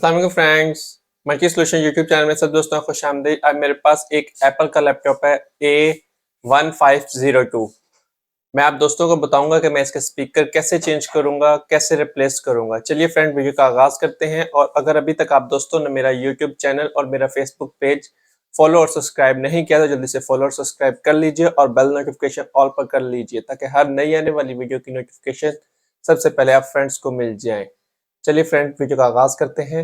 अस्सलाम वालेकुम friends, multi solution YouTube channel में सब दोस्तों को खुशामदीद। आज मेरे पास एक एप्पल का लैपटॉप है A1502। मैं आप दोस्तों को बताऊंगा कि मैं इसके स्पीकर कैसे चेंज करूंगा, कैसे रिप्लेस करूंगा। चलिए फ्रेंड, वीडियो का आगाज करते हैं। और अगर अभी तक आप दोस्तों ने मेरा यूट्यूब चैनल और मेरा फेसबुक पेज फॉलो और सब्सक्राइब नहीं किया तो जल्दी से फॉलो और सब्सक्राइब कर लीजिए और बेल नोटिफिकेशन ऑल पर कर लीजिए ताकि हर नई आने वाली वीडियो की नोटिफिकेशन सबसे पहले आप फ्रेंड्स को मिल जाए। चलिए फ्रेंड, वीडियो का आगाज करते हैं।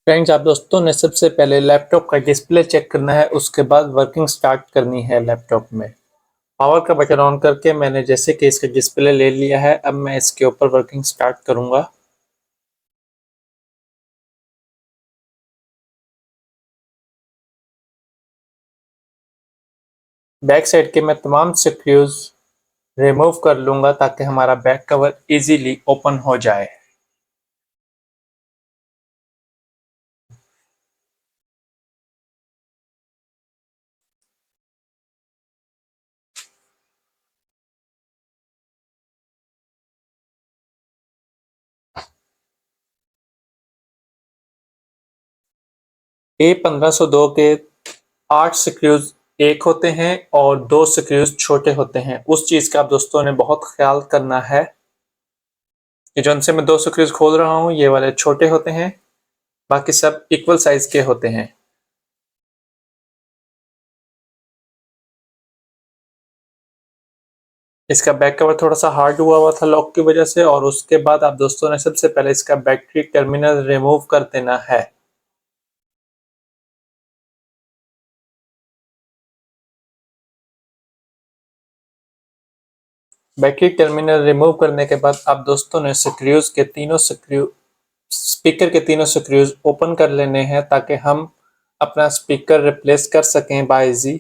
फ्रेंड्स, आप दोस्तों ने सबसे पहले लैपटॉप का डिस्प्ले चेक करना है, उसके बाद वर्किंग स्टार्ट करनी है लैपटॉप में। पावर का बटन ऑन करके मैंने जैसे कि इसका डिस्प्ले ले लिया है, अब मैं इसके ऊपर वर्किंग स्टार्ट करूंगा। बैक साइड के मैं तमाम स्क्रूज रिमूव कर लूंगा ताकि हमारा बैक कवर इजीली ओपन हो जाए। A1502 के 8 स्क्रूज एक होते हैं और 2 स्क्रूज छोटे होते हैं। उस चीज का आप दोस्तों ने बहुत ख्याल करना है। ये जो से मैं 2 स्क्रूज खोल रहा हूँ, ये वाले छोटे होते हैं, बाकी सब इक्वल साइज के होते हैं। इसका बैक कवर थोड़ा सा हार्ड हुआ हुआ था लॉक की वजह से, और उसके बाद आप दोस्तों ने सबसे पहले इसका बैटरी टर्मिनल रिमूव कर देना है। बैटरी टर्मिनल रिमूव करने के बाद आप दोस्तों ने स्पीकर के तीनों स्क्रूज ओपन कर लेने हैं ताकि हम अपना स्पीकर रिप्लेस कर सकें बाइजी।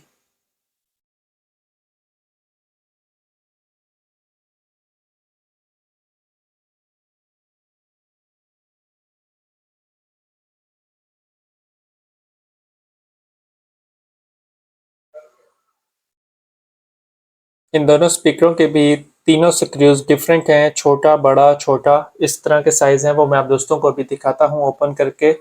इन दोनों स्पीकरों के भी तीनों स्क्रूज डिफरेंट हैं, छोटा बड़ा छोटा इस तरह के साइज हैं। वो मैं आप दोस्तों को अभी दिखाता हूँ ओपन करके।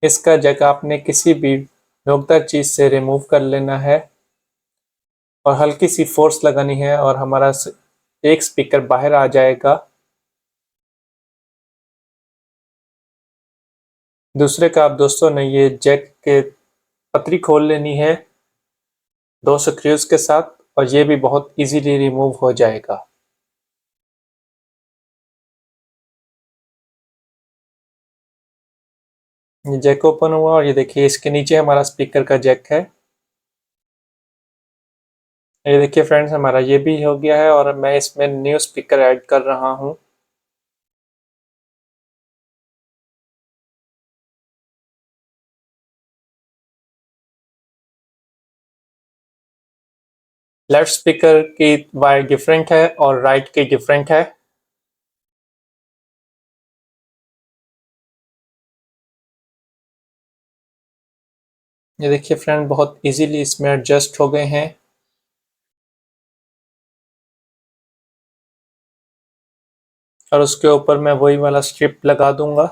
इसका जगह आपने किसी भी नोकदार चीज से रिमूव कर लेना है और हल्की सी फोर्स लगानी है और हमारा एक स्पीकर बाहर आ जाएगा। दूसरे का आप दोस्तों ने ये जैक के पतरी खोल लेनी है 2 स्क्रूज के साथ, और ये भी बहुत इजीली रिमूव हो जाएगा। ये जैक ओपन हुआ और ये देखिए इसके नीचे हमारा स्पीकर का जैक है। ये देखिए फ्रेंड्स, हमारा ये भी हो गया है और मैं इसमें न्यू स्पीकर ऐड कर रहा हूँ। लेफ्ट स्पीकर की वायर डिफरेंट है और राइट की डिफरेंट है। ये देखिए फ्रेंड, बहुत इजीली इसमें एडजस्ट हो गए हैं। और उसके ऊपर मैं वही वाला स्ट्रिप लगा दूंगा।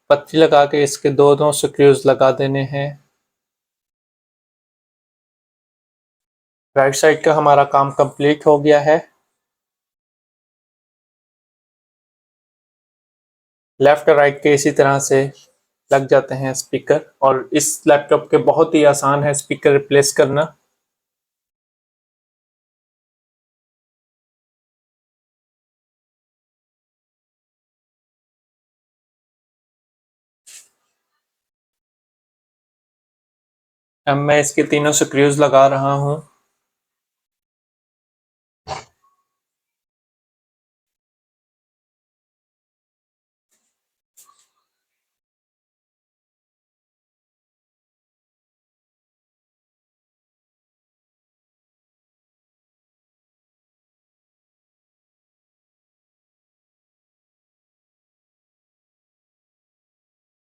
पत्ती लगा के इसके दो दो स्क्रूज लगा देने हैं। राइट साइड का हमारा काम कंप्लीट हो गया है। लेफ्ट और राइट के इसी तरह से लग जाते हैं स्पीकर, और इस लैपटॉप के बहुत ही आसान है स्पीकर रिप्लेस करना। अब मैं इसके तीनों स्क्रूज लगा रहा हूँ।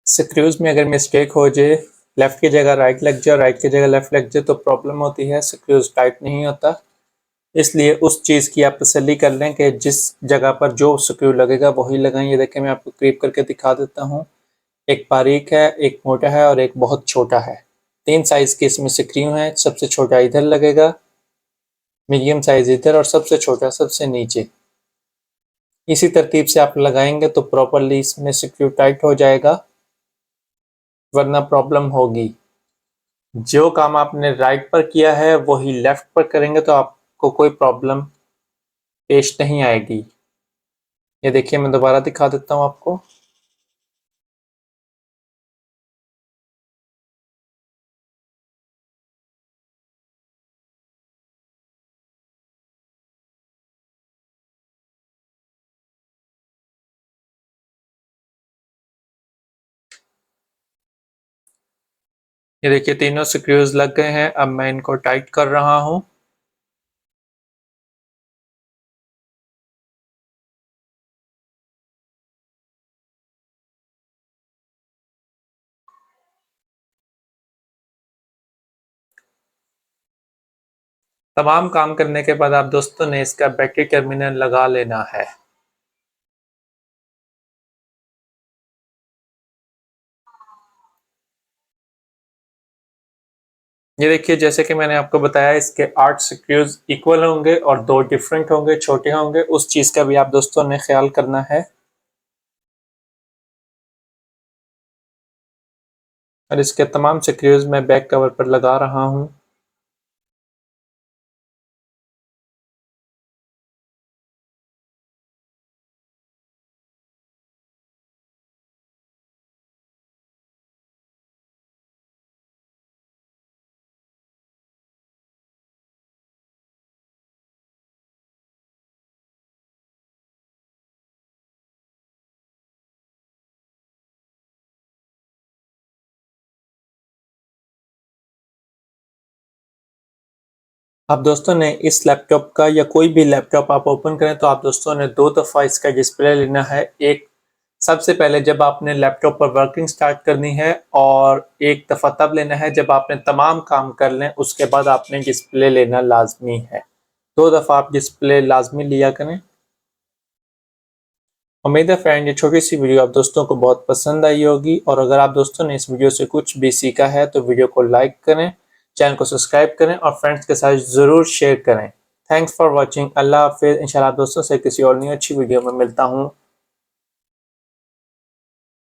स्क्रूज में अगर मिस्टेक हो जाए, लेफ्ट की जगह राइट लग जाए, राइट की जगह लेफ्ट लग जाए तो प्रॉब्लम होती है, स्क्रूज टाइट नहीं होता। इसलिए उस चीज़ की आप तसल्ली कर लें कि जिस जगह पर जो स्क्रू लगेगा वही लगाएं। ये देखें, मैं आपको क्रीप करके दिखा देता हूँ। एक बारीक है, एक मोटा है और एक बहुत छोटा है। 3 साइज़ के इसमें स्क्रू हैं। सबसे छोटा इधर लगेगा, मीडियम साइज़ इधर और सबसे छोटा सबसे नीचे। इसी तरतीब से आप लगाएंगे तो प्रॉपरली इसमें स्क्रू टाइट हो जाएगा, वरना प्रॉब्लम होगी। जो काम आपने राइट पर किया है वही लेफ्ट पर करेंगे तो आपको कोई प्रॉब्लम पेश नहीं आएगी। ये देखिए, मैं दोबारा दिखा देता हूँ आपको। ये देखिए, तीनों स्क्रूज लग गए हैं। अब मैं इनको टाइट कर रहा हूँ। तमाम काम करने के बाद आप दोस्तों ने इसका बैटरी टर्मिनल लगा लेना है। ये देखिए, जैसे कि मैंने आपको बताया, इसके 8 स्क्रूज इक्वल होंगे और 2 डिफरेंट होंगे, छोटे होंगे। उस चीज़ का भी आप दोस्तों ने ख्याल करना है। और इसके तमाम स्क्रूज मैं बैक कवर पर लगा रहा हूँ। आप दोस्तों ने इस लैपटॉप का या कोई भी लैपटॉप आप ओपन करें तो आप दोस्तों ने 2 दफ़ा इसका डिस्प्ले लेना है। एक सबसे पहले जब आपने लैपटॉप पर वर्किंग स्टार्ट करनी है, और एक दफ़ा तब लेना है जब आपने तमाम काम कर लें, उसके बाद आपने डिस्प्ले लेना लाजमी है। 2 दफ़ा आप डिस्प्ले लाजमी लिया करें। उम्मीद है फ्रेंड, ये छोटी सी वीडियो आप दोस्तों को बहुत पसंद आई होगी, और अगर आप दोस्तों ने इस वीडियो से कुछ भी सीखा है तो वीडियो को लाइक करें, चैनल को सब्सक्राइब करें और फ्रेंड्स के साथ ज़रूर शेयर करें। Thanks for watching. अल्लाह हाफिज़। इंशाल्लाह दोस्तों से किसी और नई अच्छी वीडियो में मिलता हूँ।